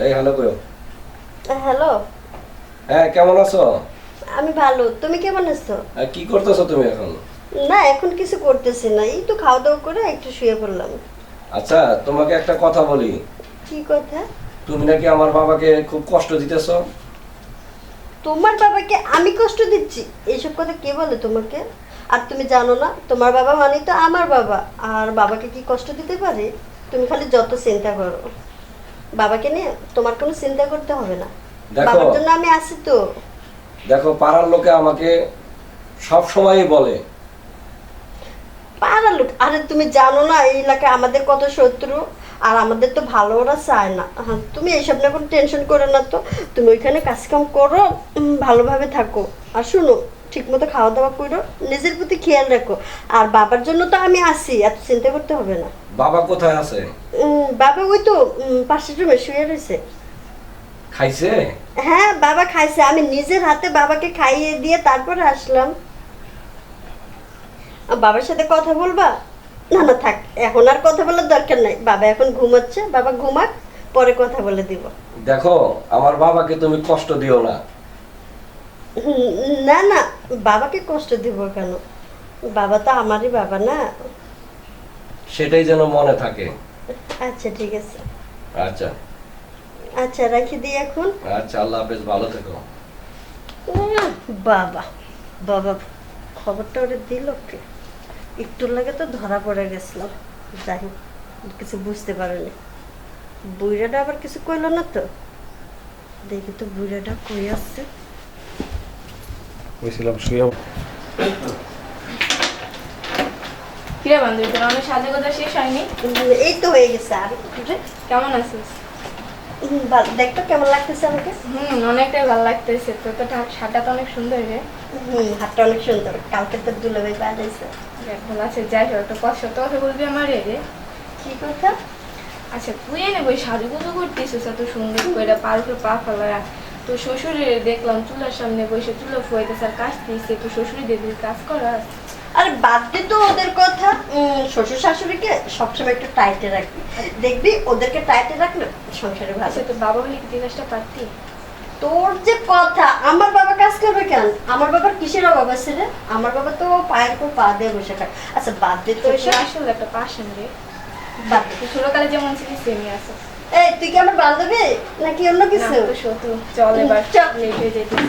এই হ্যালো কইও। হ্যালো। হ্যাঁ কেমন আছো? আমি ভালো, তুমি কেমন আছো? কি করতেছো তুমি এখন? না এখন কিছু করতেছি না, এই তো খাওয়া দাওয়া করে একটু শুয়ে পড়লাম। আচ্ছা তোমাকে একটা কথা বলি। কি কথা? তুমি নাকি আমার বাবাকে খুব কষ্ট দিতেছো। তোমার বাবাকে আমি কষ্ট দিচ্ছি? এইসব কথা কে বলে তোমাকে? আর তুমি জানো না তোমার বাবা মানে তো আমার বাবা, আর বাবাকে কি কষ্ট দিতে পারে? তুমি খালি যত চিন্তা করো, বাবাকে নিয়ে তোমার কোনো চিন্তা করতে হবে না। দেখো বাবার জন্য আমি আছি তো। দেখো পাড়ার লোকে আমাকে সব সময়ই বলে। পাড়ার লোক? আরে তুমি জানো না এই এলাকায় আমাদের কত শত্রু, আর আমাদের তো ভালো ওরা চায় না। হ্যাঁ, তুমি এইসব নিয়ে কোনো টেনশন করো না তো। তুমি ওইখানে কাজকাম করো, ভালোভাবে থাকো। আর শুনো, ঠিক মতো খাওয়া দাওয়া করো, নিজের প্রতি খেয়াল রাখো। আর বাবার জন্য তো আমি আছি, এত চিন্তা করতে হবে না। বাবা কোথায় আছে? বাবা ওই তো পাশের রুমে শুয়ে রয়েছে। খাইছে? হ্যাঁ বাবা খাইছে, আমি নিজের হাতে বাবাকে খাইয়ে দিয়ে তারপরে আসলাম। বাবার সাথে কথা বলবা? না না থাক, এখন আর কথা বলার দরকার নাই, বাবা এখন ঘুমাচ্ছে, বাবা ঘুমাক, পরে কথা বলে দিব। দেখো আমার বাবাকে তুমি কষ্ট দিও না। না না, বাবাকে কষ্ট দিব কেন? বাবা তো আমারই বাবা না। সেটাই যেন মনে থাকে। আচ্ছা ঠিক আছে। আচ্ছা আচ্ছা রাখি দিই এখন। আচ্ছা, আল্লাহ হাফেজ, ভালো থেকো। বাবা বাবা, খবরটা ওরে দিল কে? একটু লাগে তো ধরা পড়ে গেছিলাম। যাই হোক, কিছু বুঝতে পারেনি। বুইড়াটা আবার কিছু কইলো না তো? দেখি তো বুইড়াটা কই আসছে। বলছিলাম শুয়ে কিরে বান্ধবী, তোর অনেক সাজে কথা শেষ হয়নি? এই তো হয়ে গেছে। আর একটু রে। কেমন আছিস? ভালো, দেখতো কেমন লাগতেছে আমাকে? অনেকটাই ভালো লাগতেছে। তোর তো শাড়িটা তো অনেক সুন্দর রে। হাতটা অনেক সুন্দর, কালকে তো দুলাভাই বাজাইছে। দেখ ভালো আছে, যাই হোক একটা কষ্ট তো কথা বলবি আমার রে। কি কথা? আচ্ছা তুই এনে বই সাজুগুজু করতেছিস এত সুন্দর করে, পার উপরে পা ফেলা। তোর শ্বশুরের দেখলাম চুলার সামনে বসে চুলো ফুয়াইতেছে আর কাজ দিয়েছে, তোর শ্বশুরে দিয়ে কাজ করাস। আরে বাদ দে তো ওদের কথা। শ্বশুর শাশুড়িকে সবসময় একটু টাইটে রাখবি, দেখবি ওদেরকে টাইটে রাখলে সংসারে ভালো। আচ্ছা তোর বাবা বলে কি কাজটা পারতি? তোর যে কথা, আমার বাবা কাজ করবে কেন? আমার বাবার কিসের অভাব আছে রে? আমার বাবা তো পায়ের উপর পা দিয়ে বসে খায়। আচ্ছা বাদ দে তো তোর এসব। আসলে একটা পাশান রে। বাদ দে। তুই ছোটকালে যেমন ছিলিস সেমই আছিস। এই তুই কি আমার বান্ধবী নাকি অন্য কিছু? না, তো শত্রু। চল এবার চল। লেট হয়ে যেতেছি।